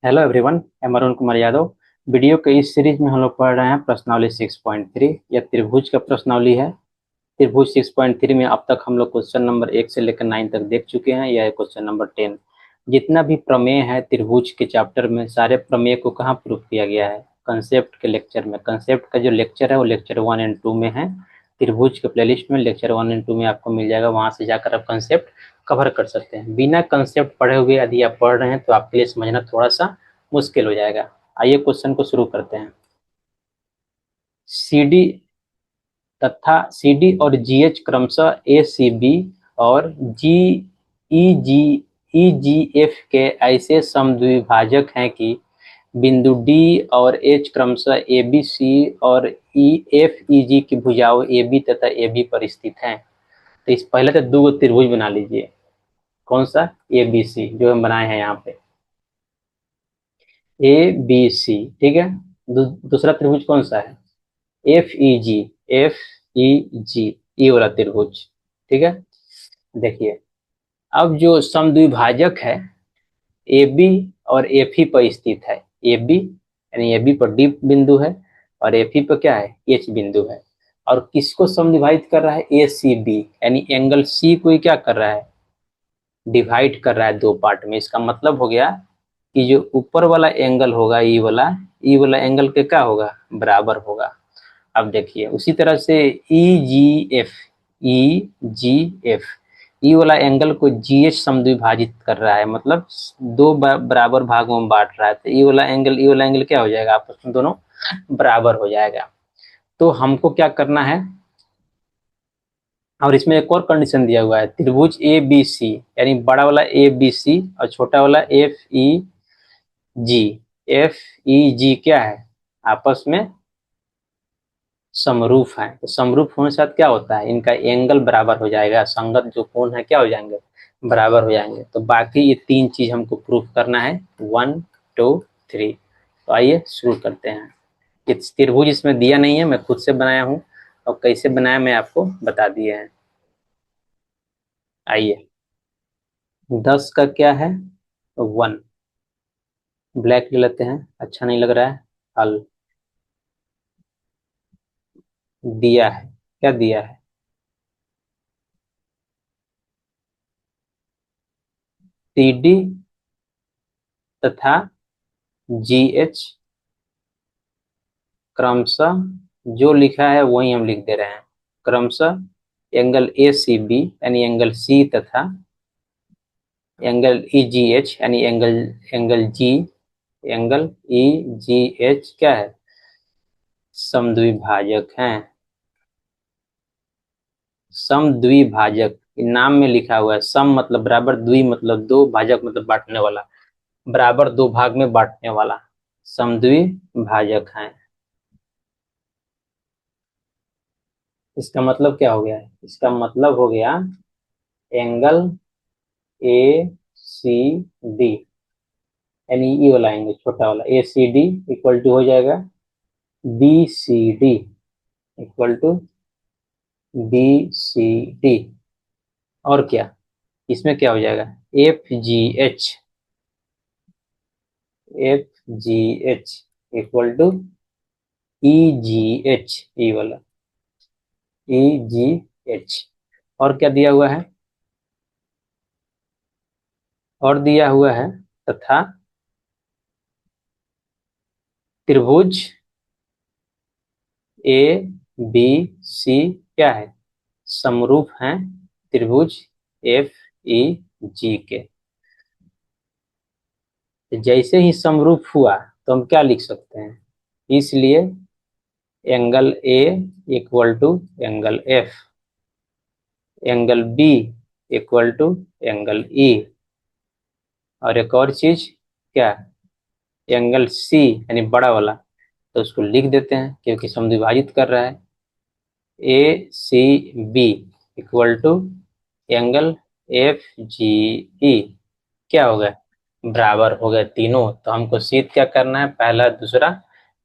Hello everyone, मैं Arun Kumar Yadav. Video के इस सीरीज में हम लोग पढ़ रहे हैं प्रश्नावली 6.3। यह त्रिभुज का प्रश्नावली है। त्रिभुज 6.3 में अब तक हम लोग क्वेश्चन नंबर 1 से लेकर 9 तक देख चुके हैं। यह है क्वेश्चन नंबर 10। जितना भी प्रमेय है त्रिभुज के चैप्टर में, सारे प्रमेय को कहाँ प्रूफ किया गया है? कंसेप्ट के लेक्चर में। कंसेप्ट का जो लेक्चर है वो लेक्चर 1 एंड 2 में है। त्रिभुज के प्लेलिस्ट में लेक्चर 1 एंड 2 में आपको मिल जाएगा, वहां से जाकर आप कंसेप्ट कवर कर सकते हैं। बिना कंसेप्ट पढ़े हुए यदि आप पढ़ रहे हैं तो आपके लिए समझना थोड़ा सा मुश्किल हो जाएगा। आइए क्वेश्चन को शुरू करते हैं। सी डी तथा सी डी और जी एच क्रमशः ए सी बी और जी जी एफ के ऐसे समद्विभाजक हैं कि बिंदु डी और एच क्रमशः ए बी सी और ई एफ ई जी की भुजाओं ए बी तथा ए बी पर स्थित हैं। तो इस पहले तो दो त्रिभुज बना लीजिए। कौन सा? ए बी सी जो हम बनाए हैं यहाँ पे, ए बी सी। ठीक है। दूसरा त्रिभुज कौन सा है? F E G. F E जी, ये वाला त्रिभुज। ठीक है। देखिए, अब जो समद्विभाजक है ए बी और एफ ई पर स्थित है। ए बी यानी ए बी पर डी बिंदु है और एफ ई पर क्या है? एच बिंदु है। और किसको समद्विभाजित कर रहा है? ए सी बी यानी एंगल सी को ही क्या कर रहा है? डिवाइड कर रहा है दो पार्ट में। इसका मतलब हो गया कि जो ऊपर वाला एंगल होगा ई वाला एंगल के क्या होगा? बराबर होगा। अब देखिए उसी तरह से ई जी एफ, ई वाला एंगल को जी एच समद्विभाजित कर रहा है, मतलब दो बराबर भागों में बांट रहा है। तो ई वाला एंगल क्या हो जाएगा? आपस में दोनों बराबर हो जाएगा। तो हमको क्या करना है? और इसमें एक और कंडीशन दिया हुआ है, त्रिभुज ए बी सी यानी बड़ा वाला ए बी सी और छोटा वाला F E G. F E जी क्या है? आपस में समरूप है। तो समरूप होने के साथ क्या होता है? इनका एंगल बराबर हो जाएगा। संगत जो कोण है क्या हो जाएंगे? बराबर हो जाएंगे। तो बाकी ये तीन चीज हमको प्रूफ करना है, 1 2 3। तो आइए शुरू करते हैं। इस त्रिभुज इसमें दिया नहीं है, मैं खुद से बनाया हूँ और कैसे बनाया मैं आपको बता दिए हैं। आइए, 10 का क्या है? 1। ब्लैक ले लेते हैं, अच्छा नहीं लग रहा है। हल दिया है, क्या दिया है? सी डी तथा जी एच क्रमशः, जो लिखा है वही हम लिख दे रहे हैं, क्रमशः एंगल ए सी बी यानी एंगल सी तथा एंगल ई जी एच यानी angle angle G angle E G H क्या है? समद्विभाजक हैं। समद्विभाजक नाम में लिखा हुआ है। सम मतलब बराबर, द्वि मतलब दो, भाजक मतलब बांटने वाला, बराबर दो भाग में बांटने वाला। समद्विभाजक हैं। इसका मतलब क्या हो गया है? इसका मतलब हो गया एंगल ए सी डी यानी ये वाला एंगल छोटा वाला A C D equal to हो जाएगा B C D, equal to B C D. और क्या? इसमें क्या हो जाएगा? F G H, F G H equal to E G H, E वाला ई जी एच। और क्या दिया हुआ है? और दिया हुआ है तथा त्रिभुज ए बी सी क्या है? समरूप हैं त्रिभुज एफ ई जी के। जैसे ही समरूप हुआ तो हम क्या लिख सकते हैं? इसलिए angle A equal to angle F, angle B equal to angle E, और एक और चीज क्या? एंगल सी यानी बड़ा वाला, तो उसको लिख देते हैं क्योंकि समद्विभाजित कर रहा है। A C B equal to angle F G E क्या हो गया? बराबर हो गए तीनों। तो हमको सीध क्या करना है? पहला, दूसरा,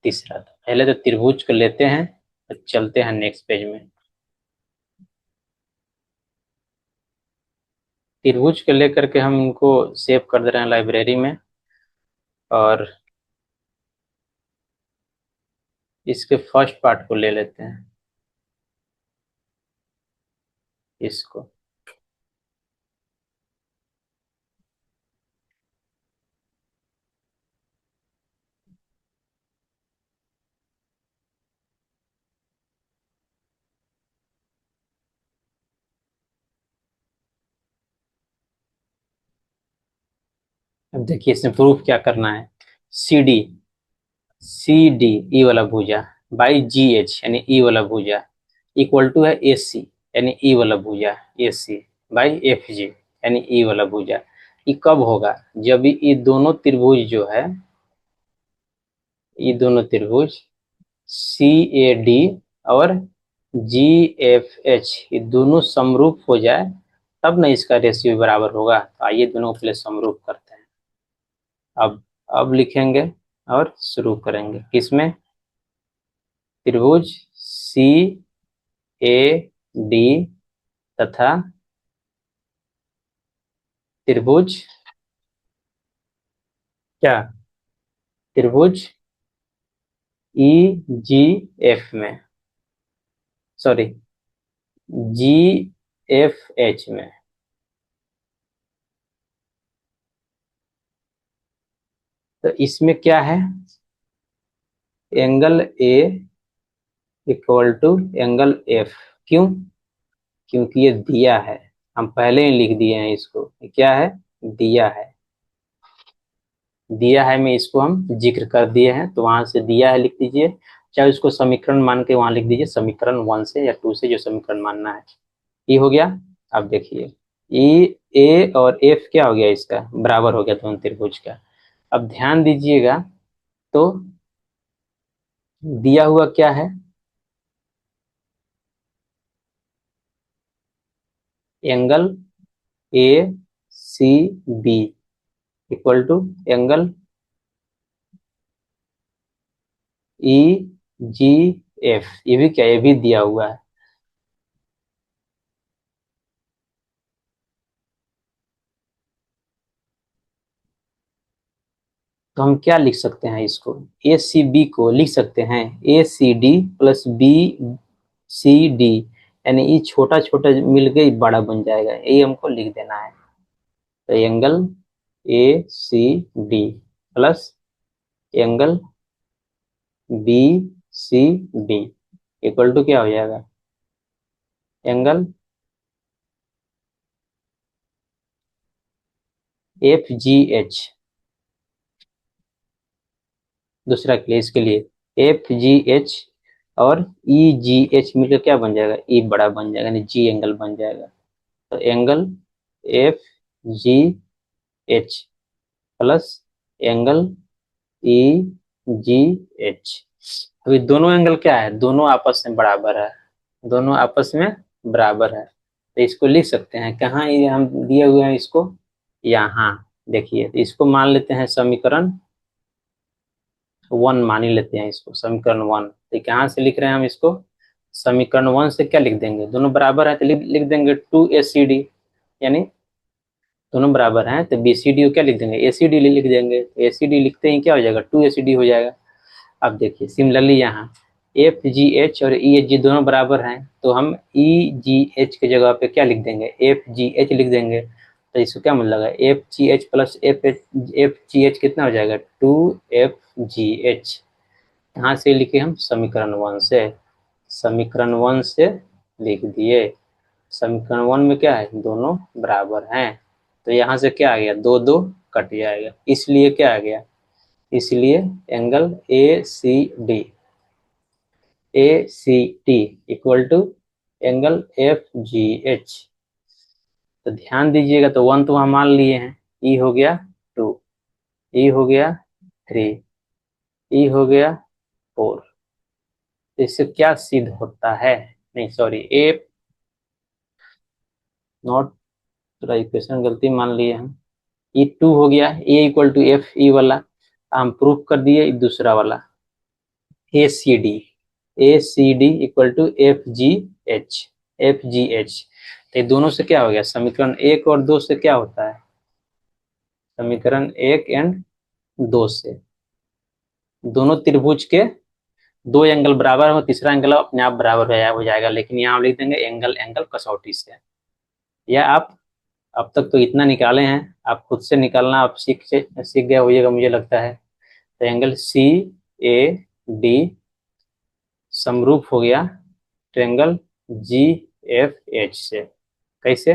तीसरा। तो पहले तो त्रिभुज को लेते हैं और चलते हैं नेक्स्ट पेज में। त्रिभुज को लेकर के हम इनको सेव कर दे रहे हैं लाइब्रेरी में। और इसके फर्स्ट पार्ट को ले लेते हैं, इसको। अब देखिए इसमें प्रूफ क्या करना है। C D, C D E वाला भुजा बाई जी एच यानी ई वाला भुजा इक्वल टू है ए सी यानी ई वाला भुजा ए सी बाई एफ जी यानी ई वाला भुजा। ये कब होगा? जब ये दोनों त्रिभुज जो है, ये दोनों त्रिभुज सी ए डी और जी एफ एच ये दोनों समरूप हो जाए, तब ना इसका रेशियो बराबर होगा। तो आइए दोनों को पहले समरूप करते हैं। अब लिखेंगे और शुरू करेंगे किसमें? त्रिभुज सी ए डी तथा त्रिभुज क्या? त्रिभुज ई जी एफ में, सॉरी जी एफ एच में। तो इसमें क्या है? Angle A equal to angle F. क्यों? क्योंकि ये दिया है, हम पहले ही लिख दिए हैं इसको। ये क्या है? दिया है। दिया है में इसको हम जिक्र कर दिए हैं, तो वहां से दिया है लिख दीजिए, चाहे उसको समीकरण मान के वहां लिख दीजिए, समीकरण 1 से या 2 से जो समीकरण मानना है। ये हो गया। अब देखिए ई ए और एफ क्या हो गया? इसका बराबर हो गया दोनों त्रिभुज का। अब ध्यान दीजिएगा, तो दिया हुआ क्या है? Angle A C B equal to angle E G F. ये भी क्या? ये भी दिया हुआ है। तो हम क्या लिख सकते हैं इसको? ए सी बी को लिख सकते हैं A C D plus B C D, यानी ये छोटा छोटा मिलकर ही बड़ा बन जाएगा, ये हमको लिख देना है। तो angle A C D plus angle B C D equal to क्या हो जाएगा? Angle F G H. दूसरा के लिए, इसके लिए एफ जी एच और ई जी एच मिलकर क्या बन जाएगा? ई बड़ा बन जाएगा, यानी जी एंगल बन जाएगा। तो angle F G H plus angle E G H. अभी दोनों एंगल क्या है? दोनों आपस में बराबर है, दोनों आपस में बराबर है। तो इसको लिख सकते हैं कहाँ? ये हम दिए हुए हैं इसको यहाँ। देखिए तो इसको मान लेते हैं समीकरण 1, मान ही लेते हैं इसको समीकरण 1। तो कहाँ से लिख रहे हैं हम इसको? समीकरण 1 से क्या लिख देंगे? दोनों बराबर है तो लिख देंगे 2ACD, यानी दोनों बराबर हैं तो BCD को क्या लिख देंगे? ACD लिख देंगे। ACD लिखते ही क्या हो जाएगा? 2ACD हो जाएगा। अब देखिए सिमिलरली यहाँ एफ जी एच और ई एच जी दोनों बराबर हैं, तो हम ई जी एच की जगह पे क्या लिख देंगे? एफ जी एच लिख देंगे। तो इसको क्या मतलब है? F G H plus F G H कितना हो जाएगा? 2FGH। यहाँ से लिखे हम समीकरण 1 से, समीकरण 1 से लिख दिए। समीकरण 1 में क्या है? दोनों बराबर हैं, तो यहाँ से क्या आ गया? 2 2 कट जाएगा, इसलिए क्या आ गया? इसलिए angle A C T equal to angle F G H. तो ध्यान दीजिएगा, तो 1 तो हम मान लिए हैं, ई हो गया 2, ई हो गया 3, ई हो गया 4। तो इससे क्या सिद्ध होता है? नहीं सॉरी, ए नॉट, थोड़ा इक्वेशन गलती मान लिए हैं। ई 2 हो गया, A equal to F E वाला हम प्रूफ कर दिए। दूसरा वाला A C D equal to F G H. तो ये दोनों से क्या हो गया? समीकरण 1 और 2 से क्या होता है? समीकरण 1 एंड 2 से। दोनों त्रिभुज के 2 एंगल बराबर हो, तीसरा एंगल अपने आप बराबर हो जाएगा, लेकिन यहाँ हम लिख देंगे एंगल एंगल कसौटी से। या आप अब तक तो इतना निकाले हैं, आप खुद से निकालना आप सीख गए होइएगा मुझे लगता है। तो एंगल सी ए डी समरूप हो गया ट्रायंगल जी एफ एच से। कैसे?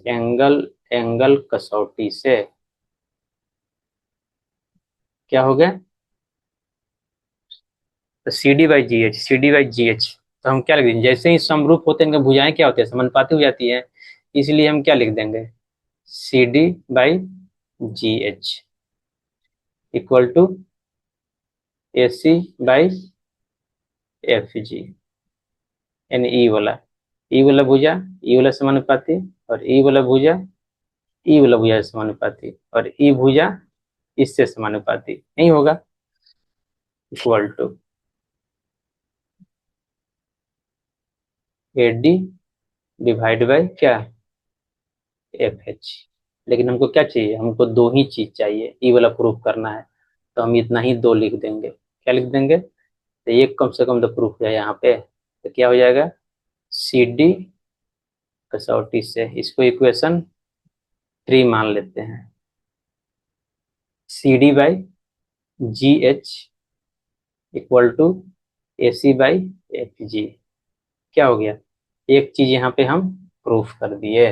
एंगल एंगल कसौटी से। क्या हो गया? तो C D by G H, C D by G H. तो हम क्या लिख देंगे, जैसे ही समरूप होते हैं भुजाएं क्या होती है, समानुपाती हो जाती है, इसलिए हम क्या लिख देंगे, C D by G H equal to A C by F G, यानी ई वाला भुजा ई वाला समानुपाती, और ई वाला भुजा ई वाला भुजा से समानुपाती, और ई भुजा इससे समानुपाती नहीं होगा, equal to A D divide by क्या, एफ एच। लेकिन हमको क्या चाहिए, हमको 2 ही चीज चाहिए, ई वाला प्रूफ करना है, तो हम इतना ही 2 लिख देंगे। क्या लिख देंगे, तो एक कम से कम तो प्रूफ है यहाँ पे, तो क्या हो जाएगा, सी डी कसौटी से, इसको इक्वेशन 3 मान लेते हैं। C D by G H equal to A C by F G. क्या हो गया, एक चीज यहाँ पे हम प्रूफ कर दिए।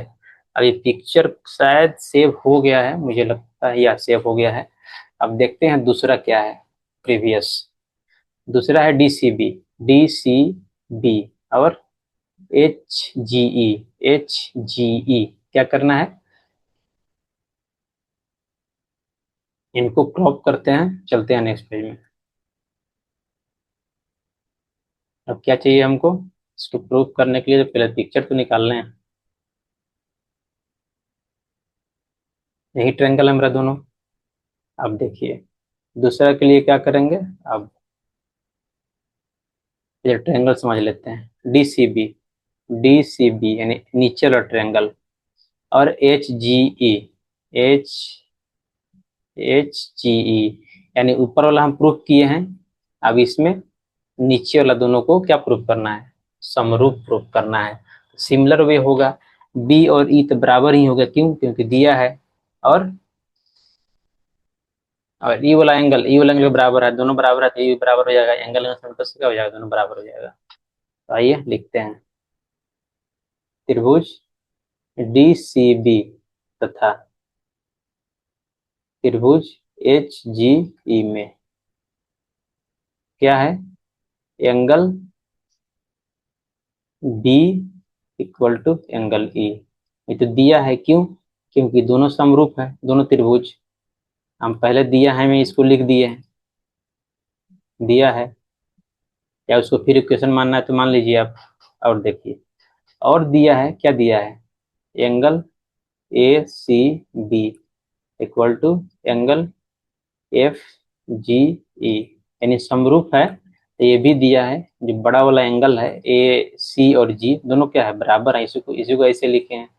अब ये पिक्चर शायद सेव हो गया है, मुझे लगता है या सेव हो गया है। अब देखते हैं दूसरा क्या है, प्रीवियस। दूसरा है D C B, D C B और H G E, H G E. क्या करना है, इनको क्रॉप करते हैं, चलते हैं नेक्स्ट पेज में। अब क्या चाहिए हमको, इसको प्रूफ करने के लिए तो पहले पिक्चर तो निकालना है। यही ट्रायंगल है मेरा दोनों। अब देखिए दूसरा के लिए क्या करेंगे, अब ये ट्रायंगल समझ लेते हैं। D C B, D C B यानी नीचे वाला ट्रायंगल, और H G E, H H G E यानी ऊपर वाला हम प्रूफ किए हैं। अब इसमें नीचे वाला दोनों को क्या प्रूफ करना है, समरूप प्रूफ करना है। सिमिलर वे होगा, बी और ई तो बराबर ही होगा, क्यों, क्योंकि दिया है। और ई वाला एंगल बराबर है, दोनों बराबर है तो ये भी बराबर हो जाएगा, एंगल एंगल से क्या हो जाएगा, दोनों बराबर हो जाएगा। तो आइए लिखते हैं, त्रिभुज डी सी बी तथा त्रिभुज एच जी ई में क्या है, angle B equal to angle E. ये तो दिया है, क्यों, क्योंकि दोनों समरूप है, दोनों त्रिभुज। हम पहले दिया है, मैं इसको लिख दिए हैं, दिया है, या उसको फिर इक्वेशन मानना है तो मान लीजिए आप। और देखिए, और दिया है, क्या दिया है, angle A C B equal to angle F G E, यानी समरूप है। तो ये भी दिया है, जो बड़ा वाला एंगल है ए सी और जी दोनों क्या है, बराबर है, इसी को ऐसे लिखे हैं।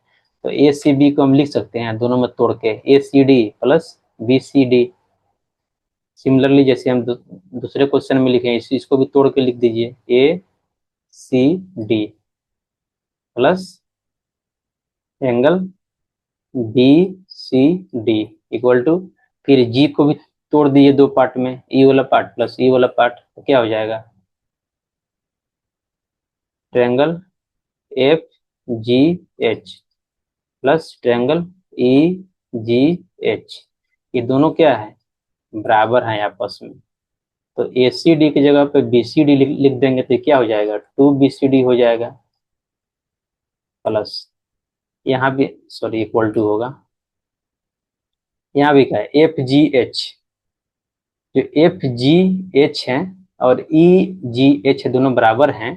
तो ए सी बी को हम लिख सकते हैं दोनों में तोड़ के, A C D plus B C D. Similarly जैसे हम दूसरे क्वेश्चन में लिखे हैं, इसको भी तोड़ के लिख दीजिए, A C D plus angle B C D equal to, फिर जी को भी तोड़ दिए 2 पार्ट में, ई वाला पार्ट प्लस ई वाला पार्ट, तो क्या हो जाएगा, triangle F G H plus triangle ई जी एच। ये दोनों क्या है, बराबर है आपस में। तो ए सी डी की जगह पे बी सी डी लिख देंगे, तो क्या हो जाएगा, 2 बी सी डी हो जाएगा, प्लस यहाँ भी सॉरी इक्वल टू होगा, यहाँ भी क्या है, एफ जी एच। जो एफ जी एच है और ई जी एच दोनों बराबर हैं,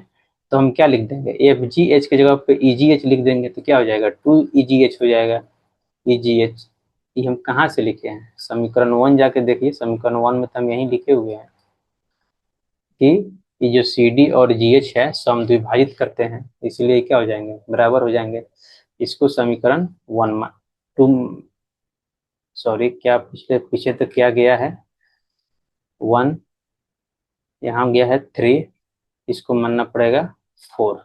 तो हम क्या लिख देंगे, एफ जी एच की जगह पे ई जी एच लिख देंगे, तो क्या हो जाएगा, 2 ई जी एच हो जाएगा, ई जी एच। ये हम कहाँ से लिखे हैं, समीकरण 1 जाके देखिए, समीकरण 1 में तो हम यहीं लिखे हुए हैं कि ये जो सी डी और जी एच है सम द्विभाजित करते हैं, इसलिए क्या हो जाएंगे, बराबर हो जाएंगे। इसको समीकरण 1 2 सॉरी, क्या पिछले पीछे तो क्या गया है 1, यहाँ गया है 3, इसको मानना पड़ेगा 4।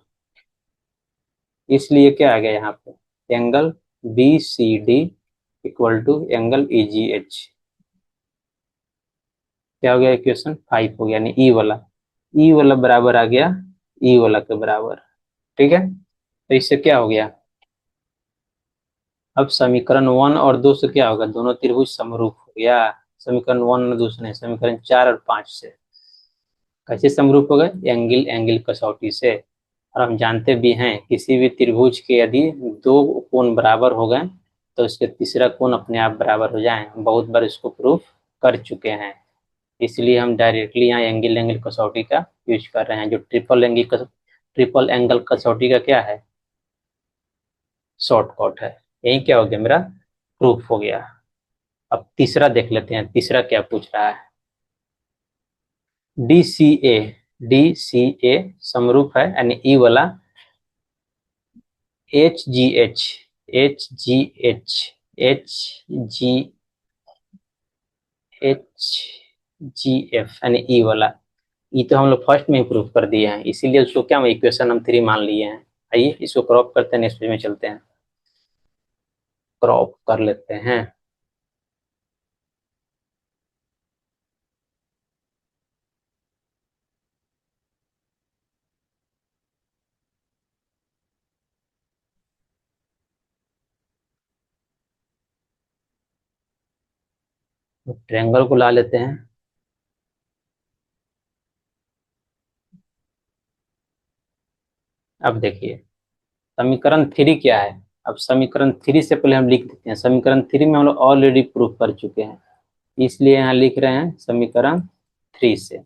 इसलिए क्या आ गया यहाँ पे, angle B C D equal to angle E G H. क्या हो गया, इक्वेशन 5 हो गया, यानी ई वाला बराबर आ गया ई वाला के बराबर। ठीक है, तो इससे क्या हो गया, अब समीकरण 1 और 2 से क्या होगा, दोनों त्रिभुज समरूप हो गया। समीकरण 1 और 2 से नहीं, समीकरण 4 और 5 से। कैसे समरूप हो गए, एंगल एंगल कसौटी से। और हम जानते भी हैं किसी भी त्रिभुज के यदि दो कोण बराबर हो गए तो उसके तीसरा कोण अपने आप बराबर हो जाए। हम बहुत बार इसको प्रूफ कर चुके हैं, इसलिए हम डायरेक्टली यहाँ एंगल एंगल कसौटी का यूज कर रहे हैं। जो ट्रिपल एंगल कसौटी का क्या है, शॉर्टकट है। यही क्या हो गया, मेरा प्रूफ हो गया। अब तीसरा देख लेते हैं, तीसरा क्या पूछ रहा है। D C A, D C ए समरूप है, यानी ई वाला एच जी एच, एच जी एच, एच जी एच जी एफ, यानी ई वाला। ई तो हम लोग फर्स्ट में ही प्रूफ कर दिए हैं, इसीलिए उसको क्या इक्वेशन हम 3 मान लिए हैं। आइए इसको क्रॉप करते हैं, नेक्स्ट पेज में चलते हैं, क्रॉप कर लेते हैं। तो ट्रायंगल को ला लेते हैं। अब देखिए समीकरण 3 क्या है। अब समीकरण 3 से पहले हम लिख देते हैं, समीकरण 3 में हम लोग ऑलरेडी प्रूफ कर चुके हैं, इसलिए यहाँ लिख रहे हैं समीकरण 3 से।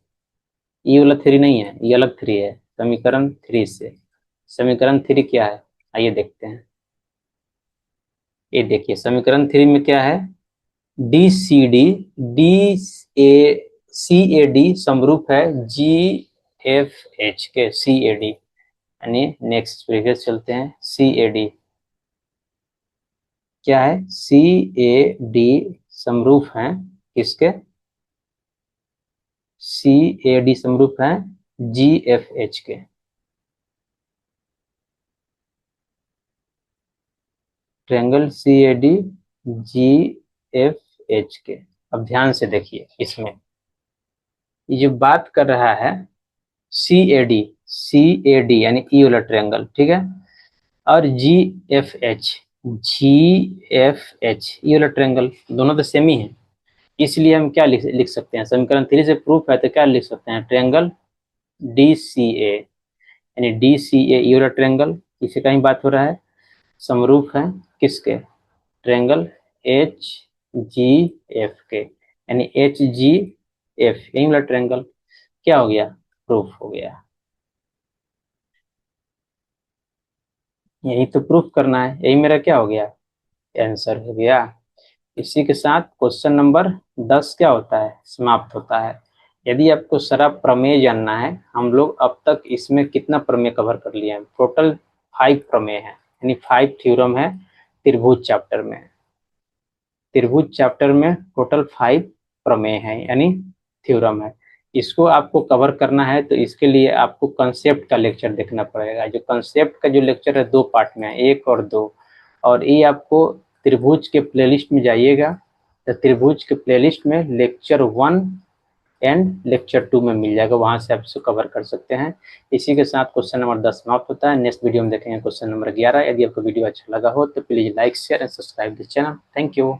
ये वाला 3 नहीं है, ये अलग 3 है, समीकरण 3 से। समीकरण 3 क्या है, आइए देखते हैं। ये देखिए समीकरण 3 में क्या है, D C D, D A C A D समरूप है जी एफ एच के, सी ए डी, यानी नेक्स्ट पेज चलते हैं। सी ए डी क्या है, सी ए डी समरूप है किसके, सी ए डी समरूप है जी एफ एच के। Triangle C A D G F H के। अब ध्यान से देखिए, इसमें ये जो बात कर रहा है सी A D, C A D यानी ई वाला ट्रायंगल, ठीक है, और जी एफ एच, जी एफ एच ई वाला ट्रायंगल, दोनों तो सेम ही है। इसलिए हम क्या लिख सकते हैं, समीकरण 3 से प्रूफ है तो क्या लिख सकते हैं, ट्रायंगल डी सी ए, यानी डी सी ए ई वाला ट्रायंगल, इसे कहीं बात हो रहा है, समरूप है किसके, ट्रायंगल एच जी एफ के, यानी एच जी एफ यही वाला ट्रायंगल क्या हो गया, प्रूफ हो गया। यही तो प्रूफ करना है, यही मेरा क्या हो गया, आंसर हो गया। इसी के साथ क्वेश्चन नंबर 10 क्या होता है, समाप्त होता है। यदि आपको सारा प्रमेय जानना है, हम लोग अब तक इसमें कितना प्रमेय कवर कर लिए हैं, टोटल 5 प्रमेय है, यानी 5 थ्योरम है त्रिभुज चैप्टर में। त्रिभुज चैप्टर में टोटल 5 प्रमेय है, यानी थ्योरम है। इसको आपको कवर करना है तो इसके लिए आपको कंसेप्ट का लेक्चर देखना पड़ेगा। जो कंसेप्ट का जो लेक्चर है 2 पार्ट में है, 1 और 2, और ये आपको त्रिभुज के प्लेलिस्ट में जाइएगा तो त्रिभुज के प्लेलिस्ट में लेक्चर 1 एंड लेक्चर 2 में मिल जाएगा, वहां से आप इसको कवर कर सकते हैं। इसी के साथ क्वेश्चन नंबर 10 समाप्त होता है। नेक्स्ट वीडियो में देखेंगे क्वेश्चन नंबर 11। यदि आपको वीडियो अच्छा लगा हो तो please like share and subscribe this channel. Thank you.